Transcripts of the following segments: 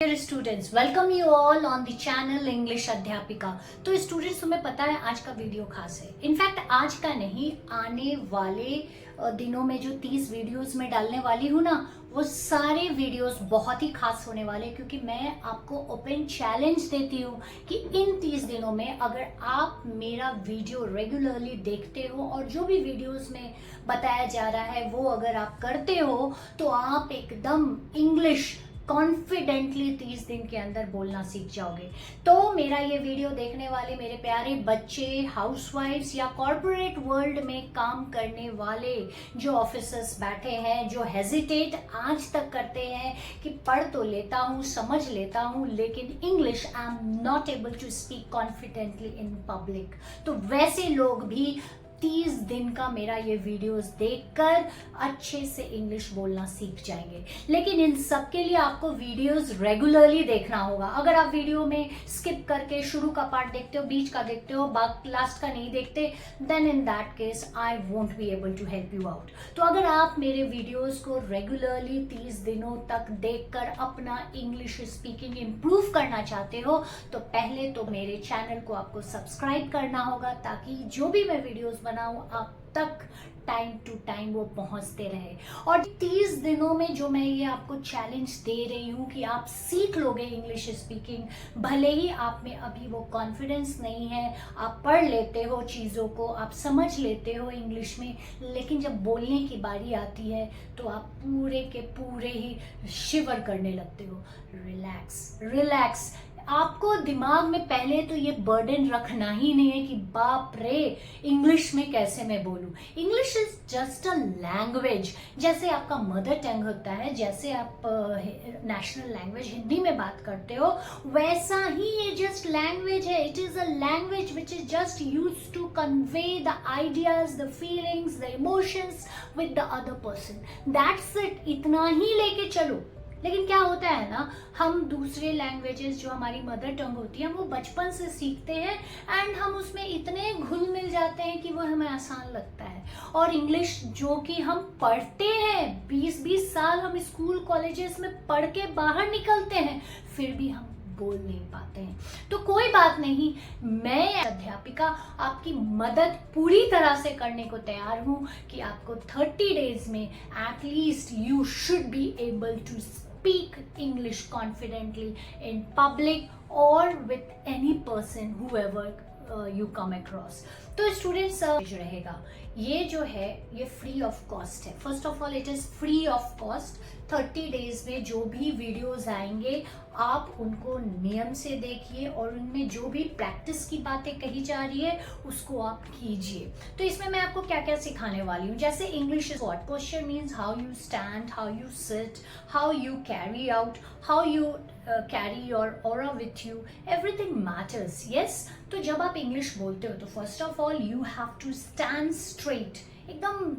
Dear students, welcome you all on the channel English अध्यापिका। तो students, तुम्हें पता है आज का वीडियो खास है। इनफैक्ट आज का नहीं, आने वाले दिनों में जो 30 वीडियोस में डालने वाली हूँ ना, वो सारे वीडियोस बहुत ही खास होने वाले, क्योंकि मैं आपको ओपन चैलेंज देती हूँ कि इन 30 दिनों में अगर आप मेरा वीडियो रेगुलरली देखते हो और जो भी वीडियोस में बताया जा रहा है वो अगर आप करते हो, तो आप एकदम इंग्लिश कॉन्फिडेंटली 30 दिन के अंदर बोलना सीख जाओगे। तो मेरा ये वीडियो देखने वाले मेरे प्यारे बच्चे, हाउसवाइफ्स या कॉर्पोरेट वर्ल्ड में काम करने वाले जो ऑफिसर्स बैठे हैं, जो हेजिटेट आज तक करते हैं कि पढ़ तो लेता हूँ, समझ लेता हूँ, लेकिन English I am not able to speak confidently in public, तो वैसे लोग भी 30 दिन का मेरा ये वीडियोस देखकर अच्छे से इंग्लिश बोलना सीख जाएंगे। लेकिन इन सब के लिए आपको वीडियोस रेगुलरली देखना होगा। अगर आप वीडियो में स्किप करके शुरू का पार्ट देखते हो, बीच का देखते हो, लास्ट का नहीं देखते, then in that case I won't be able to help you out. तो अगर आप मेरे वीडियोस को रेगुलरली 30 दिनों तक देखकर अपना इंग्लिश स्पीकिंग इम्प्रूव करना चाहते हो, तो पहले तो मेरे चैनल को आपको सब्सक्राइब करना होगा, ताकि जो भी मैं वीडियोस बनाऊं आप तक टाइम टू टाइम वो पहुंचते रहे। और 30 दिनों में जो मैं ये आपको चैलेंज दे रही हूँ कि आप सीख लोगे इंग्लिश स्पीकिंग, भले ही आप में अभी वो कॉन्फिडेंस नहीं है, आप पढ़ लेते हो चीज़ों को, आप समझ लेते हो इंग्लिश में, लेकिन जब बोलने की बारी आती है तो आप पूरे के पूरे ही शिवर करने लगते हो। Relax relax. आपको दिमाग में पहले तो ये बर्डन रखना ही नहीं है कि बाप रे इंग्लिश में कैसे मैं बोलूं। English is just a language. जैसे आपका मदर टंग होता है, जैसे आप नेशनल लैंग्वेज हिंदी में बात करते हो, वैसा ही ये जस्ट लैंग्वेज है। It is a language which is just use to convey the ideas, the feelings, the emotions with the other person. That's it. इतना ही लेके चलो। लेकिन क्या होता है ना, हम दूसरे लैंग्वेजेस जो हमारी मदर टंग होती है वो बचपन से सीखते हैं एंड हम उसमें इतने घुल मिल जाते हैं कि वो हमें आसान लगता है। और इंग्लिश जो कि हम पढ़ते हैं, 20-20 साल हम स्कूल कॉलेजेस में पढ़ के बाहर निकलते हैं, फिर भी हम बोल नहीं पाते हैं। तो कोई बात नहीं, मैं अध्यापिका आपकी मदद पूरी तरह से करने को तैयार हूं कि आपको 30 डेज में at least you should be able to speak English confidently in public or with any person whoever you come across। तो स्टूडेंट्स रहेगा, ये जो है ये फ्री ऑफ कॉस्ट है। First of all it is free of cost. 30 days में जो भी वीडियोस आएंगे आप उनको नियम से देखिए और उनमें जो भी प्रैक्टिस की बातें कही जा रही है उसको आप कीजिए। तो इसमें मैं आपको क्या क्या सिखाने वाली हूँ, जैसे English is what, posture means how you stand, how you sit, how you carry out, how you carry your aura with you, everything matters. Yes. तो जब आप इंग्लिश बोलते हो तो first of all you have to stand straight, एकदम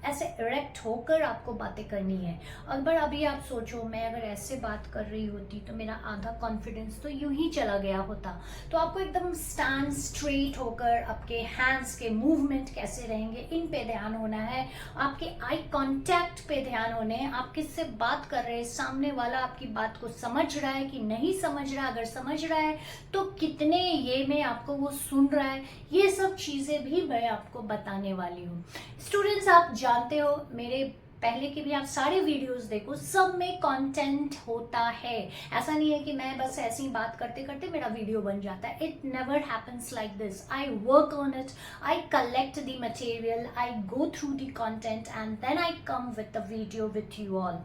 ऐसे erect होकर आपको बातें करनी है। अगर अभी आप सोचो मैं अगर ऐसे बात कर रही होती तो मेरा आधा कॉन्फिडेंस तो यूं ही चला गया होता। तो आपको एकदम स्टैंड स्ट्रेट होकर आपके हैंड्स के मूवमेंट कैसे रहेंगे इन पे ध्यान होना है, आपके आई कांटेक्ट पे ध्यान होने हैं, आप किससे बात कर रहे हैं, सामने वाला आपकी बात को समझ रहा है कि नहीं समझ रहा है, अगर समझ रहा है तो कितने ये में आपको वो सुन रहा है, ये सब चीजें भी मैं आपको बताने वाली हूँ। स्टूडेंट्स, आप जानते हो मेरे पहले के भी आप सारे वीडियोस देखो, सब में कंटेंट होता है। ऐसा नहीं है कि मैं बस ऐसे ही बात करते करते मेरा वीडियो बन जाता है। It never happens like this. I work on it, I collect the material, I go through the content and then I come with the video with you all.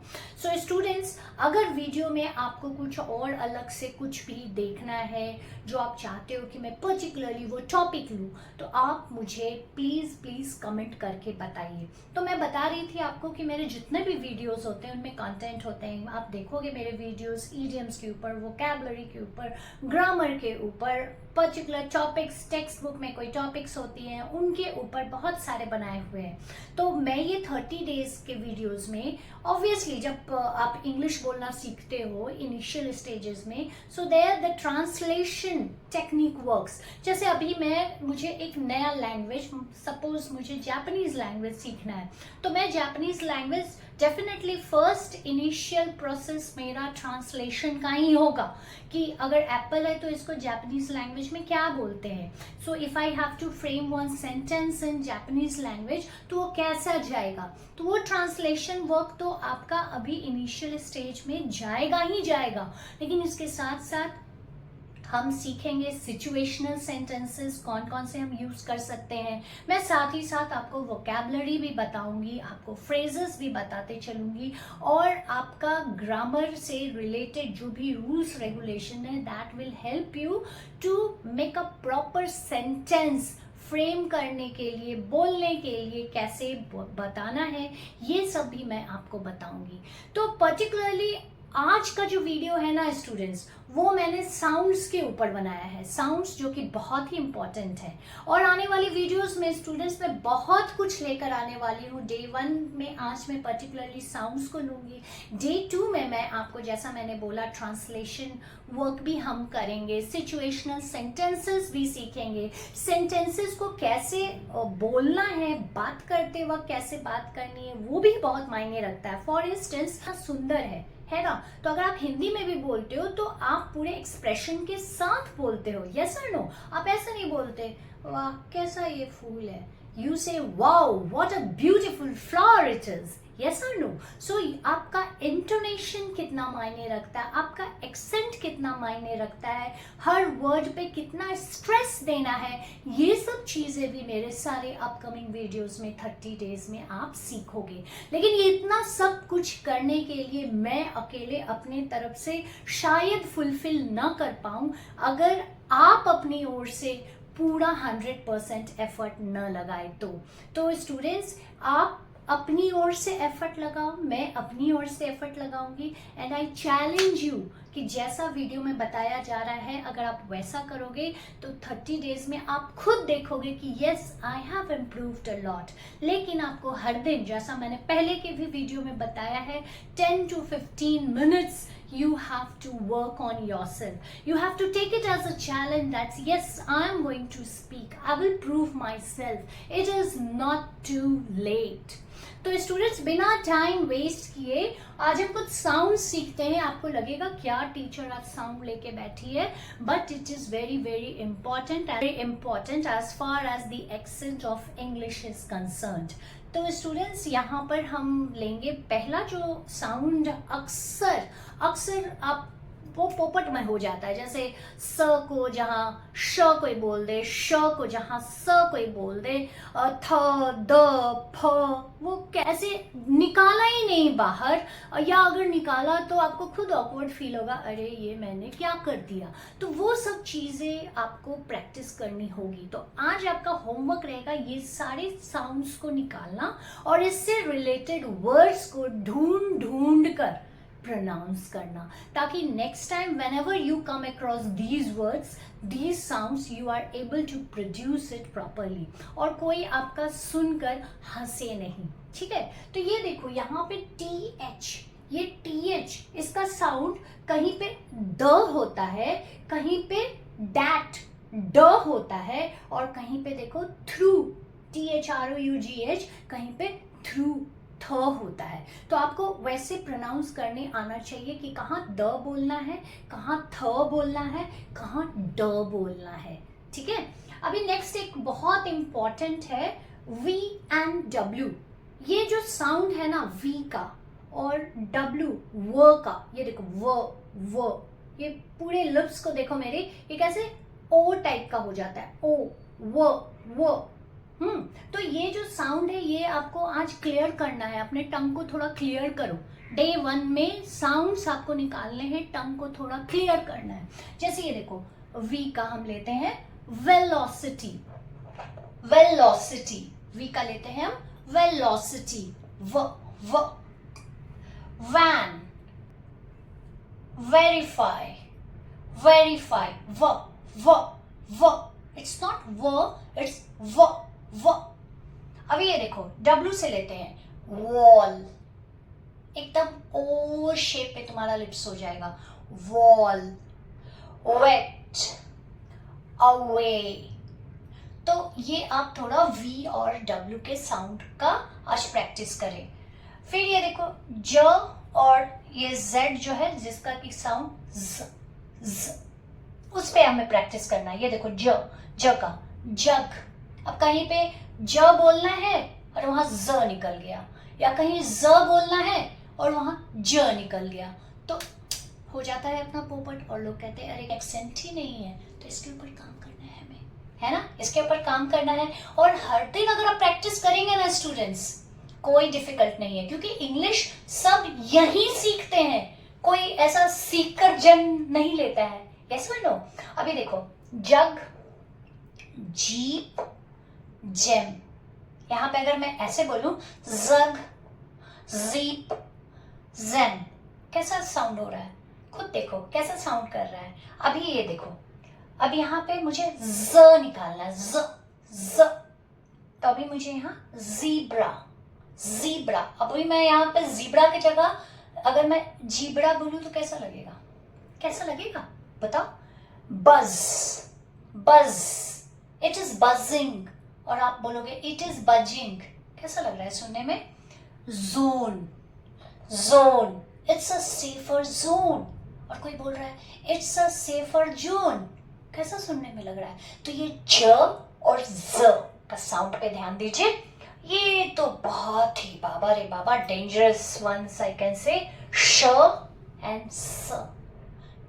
So students, अगर video में आपको कुछ और अलग से कुछ भी देखना है, जो आप चाहते हो कि मैं पर्टिकुलरली वो टॉपिक लूँ, तो आप मुझे प्लीज प्लीज कमेंट करके बताइए। तो मैं बता रही थी आपको कि मेरे जितने भी वीडियोस होते हैं उनमें कंटेंट होते हैं। आप देखोगे मेरे वीडियोस इडियम्स के ऊपर, वोकैबुलरी के ऊपर, ग्रामर के ऊपर, पर्टिकुलर टॉपिक्स, टेक्स्ट बुक में कोई टॉपिक्स होती हैं उनके ऊपर बहुत सारे बनाए हुए हैं। तो मैं ये 30 डेज के वीडियोस में ऑब्वियसली जब आप इंग्लिश बोलना सीखते हो इनिशियल स्टेजेस में, so there the translation technique works. जैसे अभी मुझे एक नया लैंग्वेज, सपोज मुझे जापानीज लैंग्वेज सीखना है, तो मैं Japanese language definitely first initial process मेरा ट्रांसलेशन का ही होगा कि अगर एप्पल है तो इसको जापानीज लैंग्वेज में क्या बोलते हैं. So if I have to frame one sentence in Japanese language तो वो कैसा जाएगा. तो वो ट्रांसलेशन वर्क तो आपका अभी इनिशियल स्टेज में जाएगा ही जाएगा. लेकिन इसके साथ साथ हम सीखेंगे सिचुएशनल सेंटेंसेस कौन कौन से हम यूज कर सकते हैं. मैं साथ ही साथ आपको वोकैबुलरी भी बताऊंगी, आपको फ्रेजेस भी बताते चलूंगी और आपका ग्रामर से रिलेटेड जो भी रूल्स रेगुलेशन है that will help you to make a proper sentence. Frame करने के लिए, बोलने के लिए कैसे बताना है, ये सब भी मैं आपको बताऊंगी. तो पर्टिकुलरली आज का जो वीडियो है ना स्टूडेंट्स, वो मैंने साउंड्स के ऊपर बनाया है. साउंड्स जो कि बहुत ही इंपॉर्टेंट है और आने वाली वीडियोस में स्टूडेंट्स में बहुत कुछ लेकर आने वाली हूँ. डे 1 में आज मैं पर्टिकुलरली साउंड्स को लूँगी. डे 2 में मैं आपको, जैसा मैंने बोला, ट्रांसलेशन वर्क भी हम करेंगे, सिचुएशनल सेंटेंसेस भी सीखेंगे, सेंटेंसेस को कैसे बोलना है, बात करते वक्त कैसे बात करनी है, वो भी बहुत मायने रखता है. फॉर इंस्टेंस सुंदर है ना, तो अगर आप हिंदी में भी बोलते हो तो आप पूरे एक्सप्रेशन के साथ बोलते हो. यस और नो. आप ऐसा नहीं बोलते वाह कैसा ये फूल है. यू से wow what a beautiful flower it is. Yes और नो. सो आपका इंटोनेशन कितना मायने रखता है, आपका एक्सेंट कितना मायने रखता है, हर वर्ड पे कितना स्ट्रेस देना है, ये सब चीजें भी मेरे सारे अपकमिंग वीडियोस में 30 डेज में आप सीखोगे. लेकिन ये इतना सब कुछ करने के लिए मैं अकेले अपने तरफ से शायद फुलफिल ना कर पाऊं अगर आप अपनी ओर से पूरा 100% एफर्ट न लगाए तो स्टूडेंट्स आप अपनी ओर से एफर्ट लगाओ, मैं अपनी ओर से एफर्ट लगाऊंगी. एंड आई चैलेंज यू कि जैसा वीडियो में बताया जा रहा है अगर आप वैसा करोगे तो 30 डेज में आप खुद देखोगे कि yes I have improved a lot. लेकिन आपको हर दिन, जैसा मैंने पहले के भी वीडियो में बताया है, 10 to 15 minutes you have to work on yourself. You have to take it as a challenge that yes, I am going to speak. I will prove myself. It is not too late. तो students बिना time waste किए आज हम कुछ sound सीखते हैं. आपको लगेगा क्या टीचर आज साउंड लेके बैठी है, but it is very very important as far as the accent of English is concerned. तो स्टूडेंट्स यहाँ पर हम लेंगे पहला जो साउंड अक्सर आप वो पोपट में हो जाता है. जैसे स को जहाँ श कोई बोल दे, श को जहाँ स कोई बोल दे, थ द फ वो कैसे निकाला ही नहीं बाहर, या अगर निकाला तो आपको खुद ऑकवर्ड फील होगा, अरे ये मैंने क्या कर दिया. तो वो सब चीज़ें आपको प्रैक्टिस करनी होगी. तो आज आपका होमवर्क रहेगा ये सारे साउंड्स को निकालना और इससे रिलेटेड वर्ड्स को ढूंढ कर प्रोनाउंस करना, ताकि next time whenever you come across these words, these sounds, you are able to produce it properly और कोई आपका सुनकर हंसे नहीं. ठीक है. तो ये देखो यहाँ पे TH, ये TH इसका साउंड कहीं पे द होता है, कहीं पे डैट ड होता है और कहीं पे देखो थ्रू THROUGH, कहीं पे थ्रू थ होता है. तो आपको वैसे प्रोनाउंस करने आना चाहिए कि कहाँ द बोलना है, कहाँ थ बोलना है, कहाँ ड बोलना है. ठीक है. अभी नेक्स्ट एक बहुत इंपॉर्टेंट है V एंड W. ये जो साउंड है ना V का और W व का, ये देखो व ये पूरे लिप्स को देखो मेरे, ये कैसे ओ टाइप का हो जाता है, ओ व. तो ये जो साउंड है ये आपको आज क्लियर करना है. अपने टंग को थोड़ा क्लियर करो. डे 1 में साउंड्स आपको निकालने हैं, टंग को थोड़ा क्लियर करना है. जैसे ये देखो वी का हम लेते हैं वेलोसिटी, वी का लेते हैं हम वेलोसिटी. व वैन, वेरीफाई, व इट्स नॉट व, इट्स व. अभी ये देखो W से लेते हैं वॉल, एकदम ओ शेप पे तुम्हारा लिप्स हो जाएगा. Wall, wait, away. तो ये आप थोड़ा V और W के साउंड का आज प्रैक्टिस करें. फिर ये देखो ज और ये z जो है जिसका की साउंड ज, उस पे हमें प्रैक्टिस करना है। ये देखो ज का जग। अब कहीं पे ज बोलना है और वहां ज निकल गया, या कहीं ज बोलना है और वहां ज निकल गया, तो हो जाता है अपना पोपट। और लोग कहते हैं अरे एक्सेंट ही नहीं है, तो इसके ऊपर काम करना है हमें, है ना, इसके ऊपर काम करना है। और हर दिन अगर आप प्रैक्टिस करेंगे ना स्टूडेंट्स, कोई डिफिकल्ट नहीं है, क्योंकि इंग्लिश सब यही सीखते हैं, कोई ऐसा सीख कर जन्म नहीं लेता है। यस और नो? अभी देखो जग, जीप, जेम। यहां पे अगर मैं ऐसे बोलूं जग, जीप, जेम, कैसा साउंड हो रहा है? खुद देखो कैसा साउंड कर रहा है। अभी ये देखो, अब यहाँ पे मुझे ज निकालना है, ज। तो अभी मुझे यहाँ जीब्रा। अभी मैं यहाँ पे जीब्रा की जगह अगर मैं जीब्रा बोलूं तो कैसा लगेगा बताओ? बज, इट इज बजिंग। और आप बोलोगे इट इज बजिंग, कैसा लग रहा है सुनने में? Zone, it's a safer zone. और कोई बोल रहा है इट्स अ सेफर जोन, कैसा सुनने में लग रहा है? तो ये ज और ज का साउंड पे ध्यान दीजिए। ये तो बहुत ही बाबा रे बाबा dangerous once I can say, श एंड स।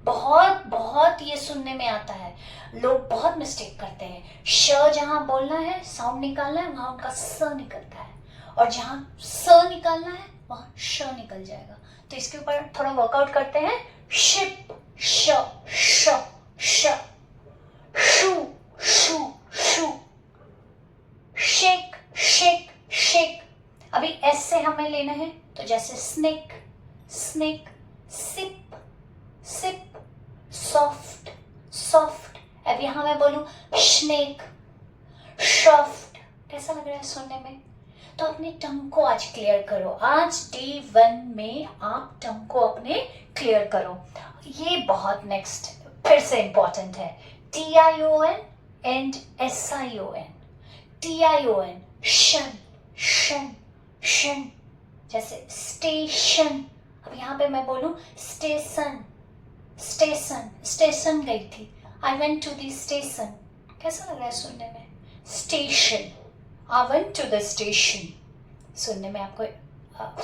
बहुत ये सुनने में आता है, लोग बहुत मिस्टेक करते हैं। श जहां बोलना है, साउंड निकालना है, वहां उनका स निकलता है, और जहां स निकालना है वहां श निकल जाएगा। तो इसके ऊपर थोड़ा वर्कआउट करते हैं। शिप, श, शू, शेक। अभी एस से हमें लेना है, तो जैसे स्नेक, सिप, सॉफ्ट। अब यहां मैं बोलूं स्नेक, सॉफ्ट, कैसा लग रहा है सुनने में? तो अपने टंग को आज क्लियर करो। आज डे 1 में आप टंग को अपने क्लियर करो। ये बहुत नेक्स्ट फिर से इंपॉर्टेंट है। TION and SION। TION शन, जैसे स्टेशन। अब यहाँ पे मैं बोलूं स्टेशन गई थी, I went to the station, कैसा लग रहा है सुनने में? Station, I went to the station. सुनने में आपको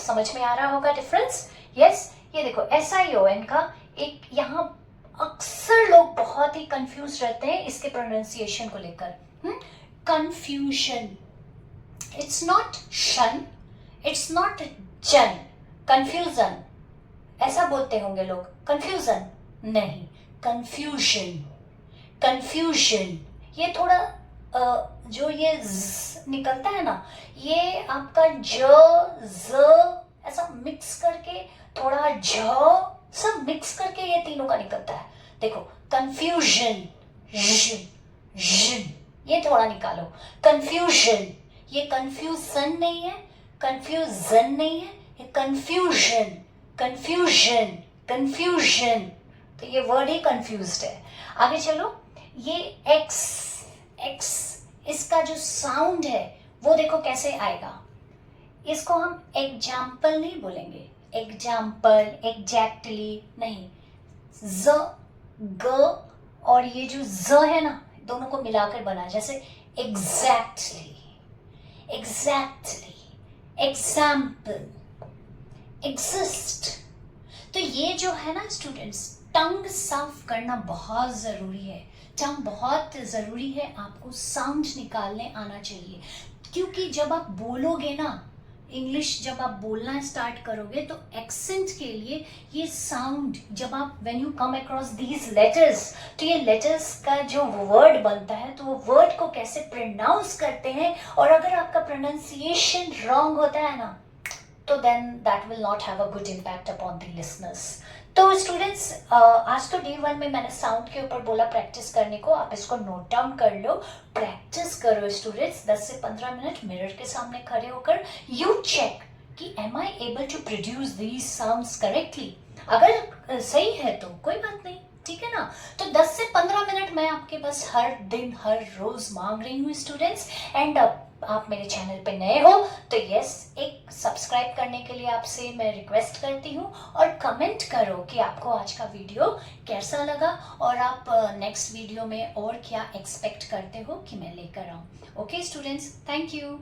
समझ में आ रहा होगा डिफरेंस? यस। ये देखो SION का एक यहाँ अक्सर लोग बहुत ही कंफ्यूज रहते हैं इसके प्रोनाउंसिएशन को लेकर। कंफ्यूजन, इट्स नॉट शन, इट्स नॉट जन, कंफ्यूजन ऐसा बोलते होंगे लोग। कंफ्यूजन नहीं, कंफ्यूजन। ये थोड़ा जो ये निकलता है ना, ये आपका ज ऐसा मिक्स करके, थोड़ा सब मिक्स करके ये तीनों का निकलता है। देखो कंफ्यूजन, ये थोड़ा निकालो। कंफ्यूजन, ये कंफ्यूजन नहीं है, ये कंफ्यूजन। तो ये वर्ड ही कंफ्यूज्ड है। आगे चलो, ये एक्स, इसका जो साउंड है वो देखो कैसे आएगा। इसको हम एग्जाम्पल नहीं बोलेंगे, एग्जैक्टली नहीं, ग और ये जो ज है ना, दोनों को मिलाकर बना, जैसे एग्जैक्टली, एग्जाम्पल, एग्जिस्ट। तो ये जो है ना स्टूडेंट्स, टंग साफ करना बहुत ज़रूरी है। टंग बहुत ज़रूरी है, आपको साउंड निकालने आना चाहिए, क्योंकि जब आप बोलोगे ना इंग्लिश, जब आप बोलना स्टार्ट करोगे तो एक्सेंट के लिए ये साउंड, जब आप when you come across these letters, तो ये लेटर्स का जो वर्ड बनता है, तो वो वर्ड को कैसे प्रोनाउंस करते हैं, और अगर आपका प्रोनाउंसिएशन रॉन्ग होता है ना, तो then that will not have a good impact upon the listeners. तो स्टूडेंट्स, आज तो डे 1 में मैंने साउंड के ऊपर बोला प्रैक्टिस करने को, आप इसको नोट डाउन कर लो, प्रैक्टिस करो स्टूडेंट्स। 10 से 15 मिनट मिरर के सामने खड़े होकर यू चेक कि am I able to produce these sounds correctly. अगर सही है तो कोई बात नहीं, ठीक है ना। तो 10 से 15 मिनट मैं आपके बस हर दिन हर रोज मांग रही हूँ स्टूडेंट्स, एंड आप मेरे चैनल पे नए हो तो यस, एक सब्सक्राइब करने के लिए आपसे मैं रिक्वेस्ट करती हूँ, और कमेंट करो कि आपको आज का वीडियो कैसा लगा और आप नेक्स्ट वीडियो में और क्या एक्सपेक्ट करते हो कि मैं लेकर आऊँ। Okay students, thank you.